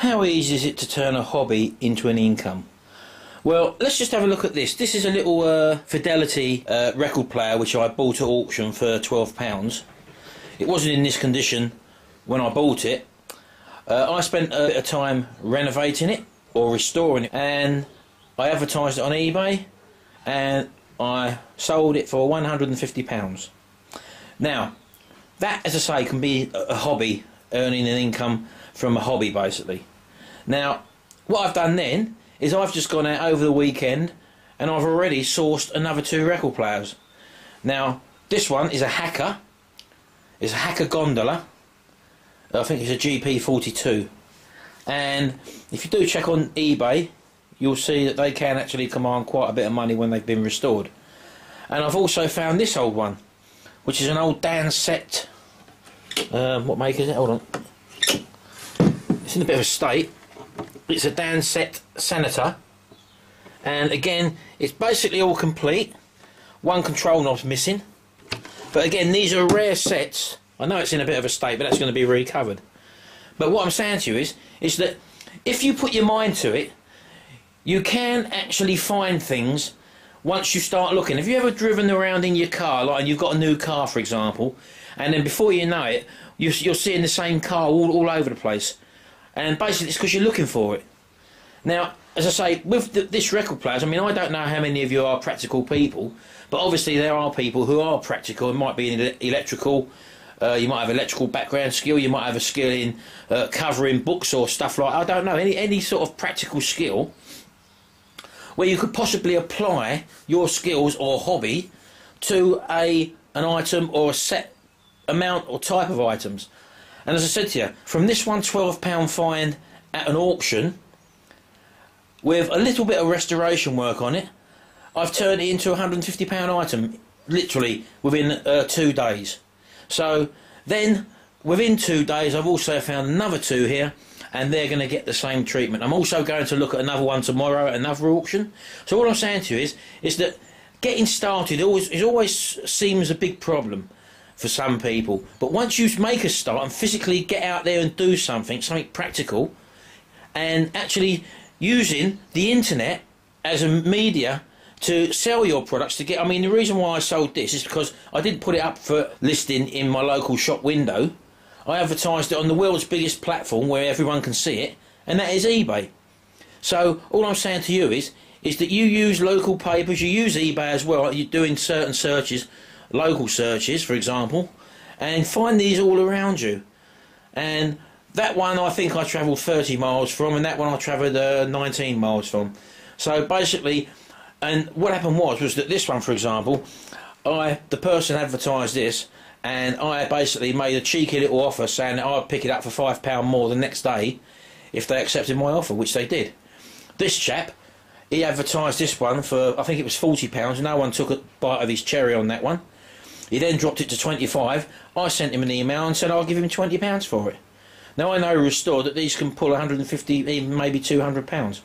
How easy is it to turn a hobby into an income? Well, let's just have a look at this. This is a little Fidelity record player which I bought at auction for £12. It wasn't in this condition when I bought it. I spent a bit of time renovating it or restoring it, and I advertised it on eBay and I sold it for £150. Now, that, as I say, can be a hobby, earning an income from a hobby basically. Now, what I've done then is I've just gone out over the weekend and I've already sourced another 2 record players. Now, this one is a Hacker. It's a Hacker Gondola. I think it's a GP42. And if you do check on eBay, you'll see that they can actually command quite a bit of money when they've been restored. And I've also found this old one, which is an old Dansett. What make is it? Hold on. It's in a bit of a state. It's a Dansett Senator, and again it's basically all complete. One control knob's missing, but again these are rare sets. I know it's in a bit of a state, but that's going to be recovered. But what I'm saying to you is that if you put your mind to it, you can actually find things once you start looking. Have you ever driven around in your car, like, and you've got a new car for example, and then before you know it you're seeing the same car all over the place? And basically it's because you're looking for it. Now, as I say, with this record players, I mean, I don't know how many of you are practical people, but obviously there are people who are practical. It might be in electrical, you might have electrical background skill, you might have a skill in covering books or stuff like, I don't know, any sort of practical skill where you could possibly apply your skills or hobby to an item or a set amount or type of items. And as I said to you, from this one £12 find at an auction, with a little bit of restoration work on it, I've turned it into a £150 item, literally within 2 days. So then, within 2 days, I've also found another 2 here, and they're going to get the same treatment. I'm also going to look at another one tomorrow at another auction. So what I'm saying to you is that getting started always seems a big problem for some people, but once you make a start and physically get out there and do something practical, and actually using the internet as a media to sell your products, to get, I mean, the reason why I sold this is because I didn't put it up for listing in my local shop window. I advertised it on the world's biggest platform where everyone can see it, and that is eBay. So all I'm saying to you is that you use local papers, you use eBay as well, you're doing certain searches, local searches for example, and find these all around you. And that one I think I travelled 30 miles from, and that one I travelled 19 miles from. So basically, and what happened was that this one for example, the person advertised this, and I basically made a cheeky little offer saying that I'd pick it up for £5 more the next day if they accepted my offer, which they did. This chap, he advertised this one for, I think it was £40, no one took a bite of his cherry on that one. He then dropped it to 25. I sent him an email and said I'll give him £20 for it. Now I know restored that these can pull 150, even maybe £200.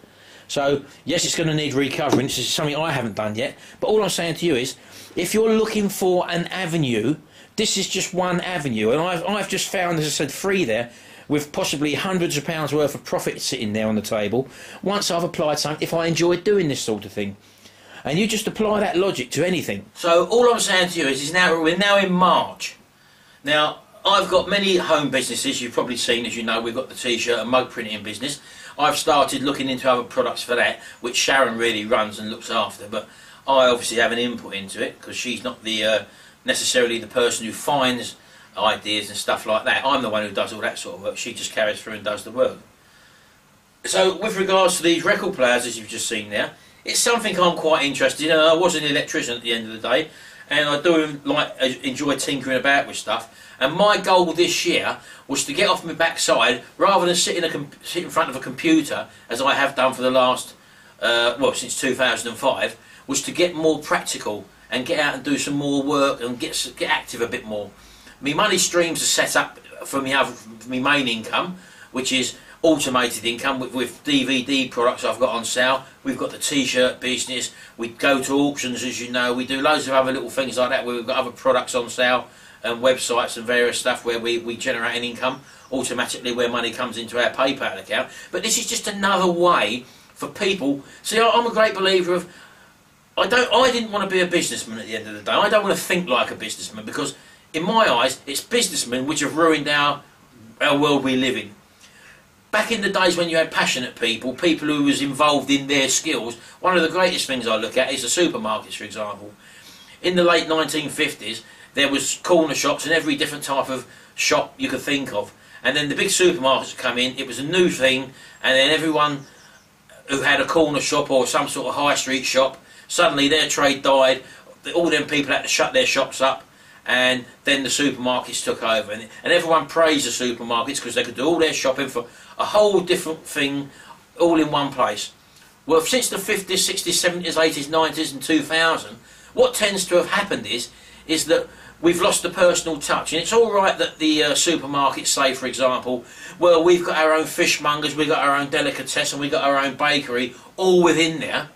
So yes, it's going to need recovering. This is something I haven't done yet. But all I'm saying to you is, if you're looking for an avenue, this is just one avenue. And I've just found, as I said, 3 there, with possibly hundreds of pounds worth of profit sitting there on the table. Once I've applied something, if I enjoy doing this sort of thing. And you just apply that logic to anything. So all I'm saying to you is we're now in March. Now, I've got many home businesses, you've probably seen, as you know, we've got the t-shirt and mug printing business. I've started looking into other products for that, which Sharon really runs and looks after, but I obviously have an input into it, because she's not the necessarily the person who finds ideas and stuff like that. I'm the one who does all that sort of work. She just carries through and does the work. So with regards to these record players, as you've just seen there, it's something I'm quite interested in. I was an electrician at the end of the day, and I do enjoy tinkering about with stuff. And my goal this year was to get off my backside, rather than sit in front of a computer, as I have done for the last, well, since 2005, was to get more practical and get out and do some more work and get active a bit more. My money streams are set up for my main income, which is automated income with DVD products I've got on sale. We've got the t-shirt business, we go to auctions, as you know, we do loads of other little things like that where we've got other products on sale and websites and various stuff where we generate an income automatically, where money comes into our PayPal account. But this is just another way for people. See, I'm a great believer of, I didn't want to be a businessman at the end of the day. I don't want to think like a businessman, because in my eyes it's businessmen which have ruined our world we live in. Back in the days when you had passionate people who was involved in their skills, one of the greatest things I look at is the supermarkets, for example. In the late 1950s, there was corner shops and every different type of shop you could think of. And then the big supermarkets come in, it was a new thing, and then everyone who had a corner shop or some sort of high street shop, suddenly their trade died, all them people had to shut their shops up, and then the supermarkets took over. And everyone praised the supermarkets because they could do all their shopping for a whole different thing, all in one place. Well, since the 50s, 60s, 70s, 80s, 90s and 2000, what tends to have happened is that we've lost the personal touch. And it's all right that the supermarkets say, for example, well, we've got our own fishmongers, we've got our own delicatessen, we've got our own bakery, all within there.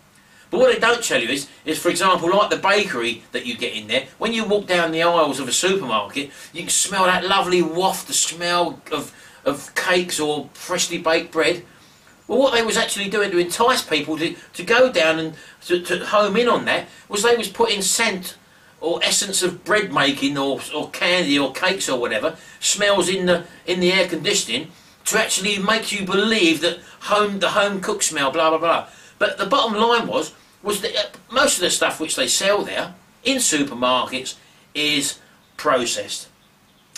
But what they don't tell you is, for example, like the bakery that you get in there, when you walk down the aisles of a supermarket, you can smell that lovely waft, the smell of cakes or freshly baked bread. Well, what they was actually doing to entice people to go down and to home in on that was they was putting scent or essence of bread making or candy or cakes or whatever, smells in the air conditioning, to actually make you believe that the home cook smell, blah blah blah. But the bottom line was that most of the stuff which they sell there in supermarkets is processed.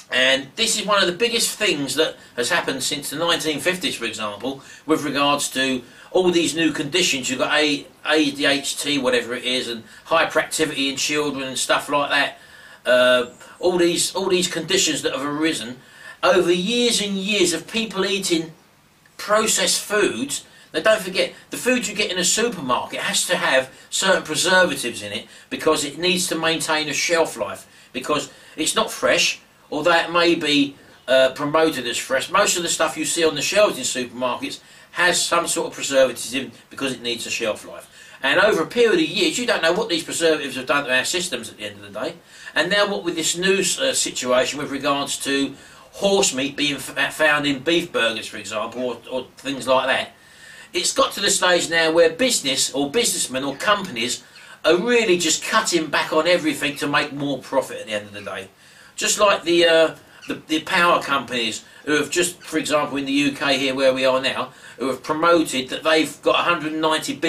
And this is one of the biggest things that has happened since the 1950s, for example, with regards to all these new conditions. You've got ADHD, whatever it is, and hyperactivity in children and stuff like that. All these conditions that have arisen over years and years of people eating processed foods. Now don't forget, the food you get in a supermarket has to have certain preservatives in it because it needs to maintain a shelf life, because it's not fresh, although it may be promoted as fresh. Most of the stuff you see on the shelves in supermarkets has some sort of preservatives in because it needs a shelf life. And over a period of years, you don't know what these preservatives have done to our systems at the end of the day. And now what with this new situation with regards to horse meat being found in beef burgers, for example, or things like that, it's got to the stage now where business or businessmen or companies are really just cutting back on everything to make more profit at the end of the day. Just like the power companies who have just, for example, in the UK here where we are now, who have promoted that they've got £190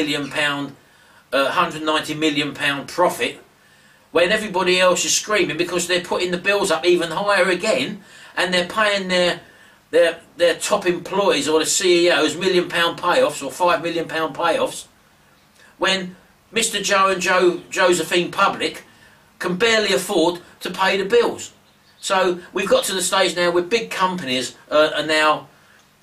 million profit, when everybody else is screaming because they're putting the bills up even higher again, and they're paying their top employees or the CEOs £1 million payoffs or £5 million payoffs, when Mr. Joe and Josephine Public can barely afford to pay the bills. So we've got to the stage now where big companies are now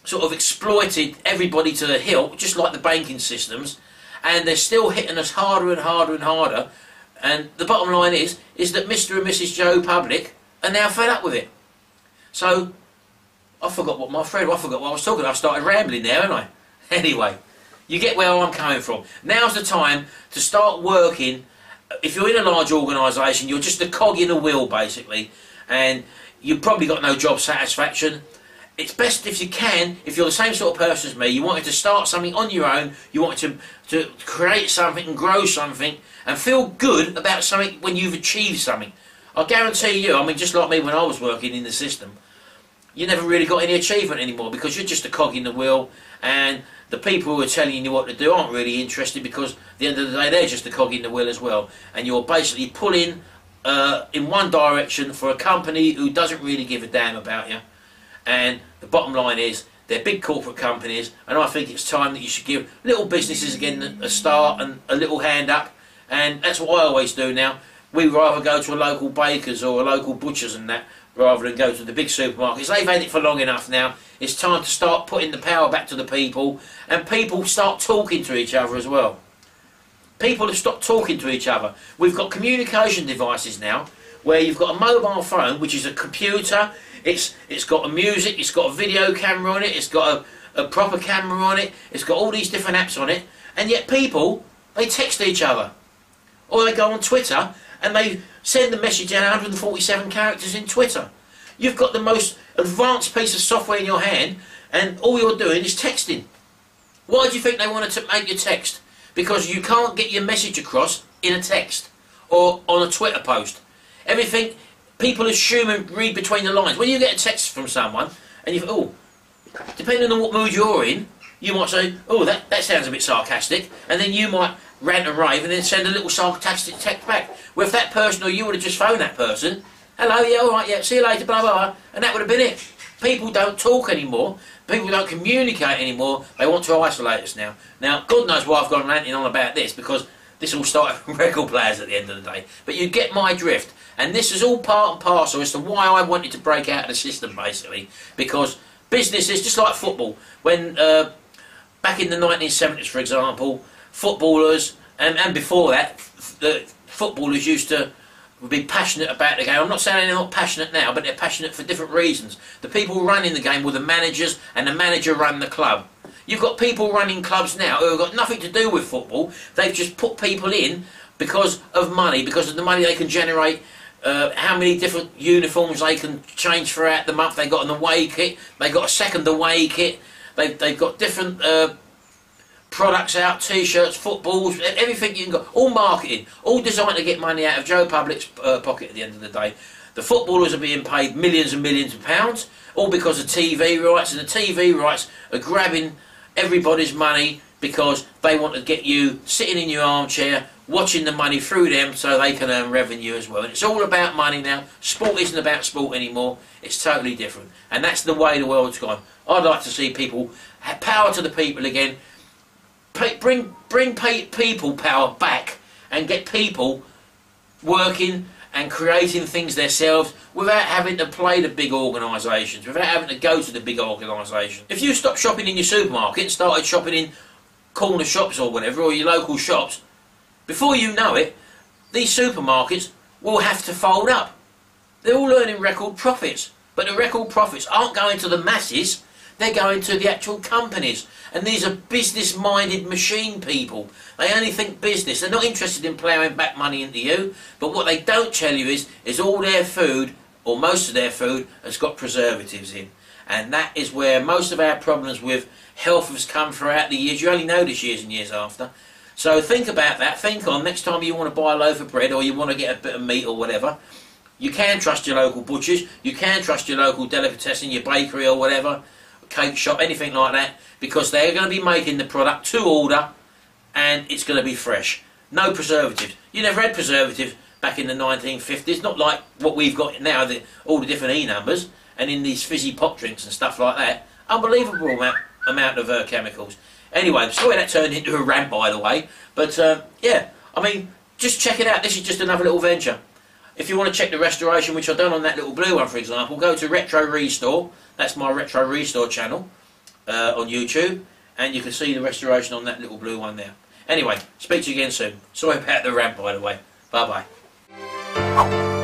sort of exploited everybody to the hilt, just like the banking systems, and they're still hitting us harder and harder and harder. And the bottom line is that Mr. and Mrs. Joe Public are now fed up with it. So I forgot what I was talking about. I started rambling there, haven't I? Anyway, you get where I'm coming from. Now's the time to start working. If you're in a large organisation, you're just a cog in a wheel, basically, and you've probably got no job satisfaction. It's best if you can, if you're the same sort of person as me, you wanted to start something on your own, you wanted to create something and grow something and feel good about something when you've achieved something. I guarantee you, I mean, just like me when I was working in the system, you never really got any achievement anymore because you're just a cog in the wheel, and the people who are telling you what to do aren't really interested because at the end of the day they're just a cog in the wheel as well, and you're basically pulling in one direction for a company who doesn't really give a damn about you. And the bottom line is they're big corporate companies, and I think it's time that you should give little businesses again a start and a little hand up, and that's what I always do now. We rather go to a local baker's or a local butcher's and that, rather than go to the big supermarkets. They've had it for long enough now. It's time to start putting the power back to the people, and people start talking to each other as well. People have stopped talking to each other. We've got communication devices now where you've got a mobile phone, which is a computer. It's got a music, it's got a video camera on it, it's got a proper camera on it, it's got all these different apps on it, and yet people, they text each other. Or they go on Twitter and they send the message in 147 characters in Twitter. You've got the most advanced piece of software in your hand, and all you're doing is texting. Why do you think they wanted to make your text? Because you can't get your message across in a text or on a Twitter post. Everything, people assume and read between the lines. When you get a text from someone, and you think, oh, depending on what mood you're in, you might say, oh, that sounds a bit sarcastic, and then you might rant and rave and then send a little sarcastic text back. Well, if that person, or you would have just phoned that person, hello, yeah, alright, yeah, see you later, blah, blah, blah, and that would have been it. People don't talk anymore. People don't communicate anymore. They want to isolate us now. Now, God knows why I've gone ranting on about this, because this all started from record players at the end of the day. But you get my drift. And this is all part and parcel as to why I wanted to break out of the system, basically. Because business is just like football. When, back in the 1970s, for example, footballers, and before that, the footballers used to be passionate about the game. I'm not saying they're not passionate now, but they're passionate for different reasons. The people running the game were the managers, and the manager ran the club. You've got people running clubs now who have got nothing to do with football. They've just put people in because of money, because of the money they can generate, how many different uniforms they can change throughout the month. They've got an away kit, they've got a second away kit, they've got different products out, t-shirts, footballs, everything you can go, all marketing, all designed to get money out of Joe Public's pocket at the end of the day. The footballers are being paid millions and millions of pounds, all because of TV rights, and the TV rights are grabbing everybody's money because they want to get you sitting in your armchair, watching the money through them so they can earn revenue as well. And it's all about money now. Sport isn't about sport anymore. It's totally different. And that's the way the world's gone. I'd like to see people, power to the people again, bring people power back and get people working and creating things themselves without having to play the big organisations, without having to go to the big organisations. If you stop shopping in your supermarket and started shopping in corner shops or whatever, or your local shops, before you know it, these supermarkets will have to fold up. They're all earning record profits, but the record profits aren't going to the masses, they're going to the actual companies. And these are business-minded machine people. They only think business. They're not interested in ploughing back money into you. But what they don't tell you is all their food, or most of their food, has got preservatives in. And that is where most of our problems with health has come throughout the years. You only notice years and years after. So think about that. Think on next time you want to buy a loaf of bread, or you want to get a bit of meat or whatever. You can trust your local butchers. You can trust your local delicatessen, your bakery or whatever, cake shop, anything like that, because they're going to be making the product to order, and it's going to be fresh. No preservatives. You never had preservatives back in the 1950s, not like what we've got now, all the different E numbers, and in these fizzy pop drinks and stuff like that. Unbelievable amount of chemicals. Anyway, sorry that turned into a rant, by the way, but yeah, I mean, just check it out. This is just another little venture. If you want to check the restoration, which I've done on that little blue one, for example, go to Retro Restore. That's my Retro Restore channel on YouTube, and you can see the restoration on that little blue one there. Anyway, speak to you again soon. Sorry about the rant, by the way. Bye-bye.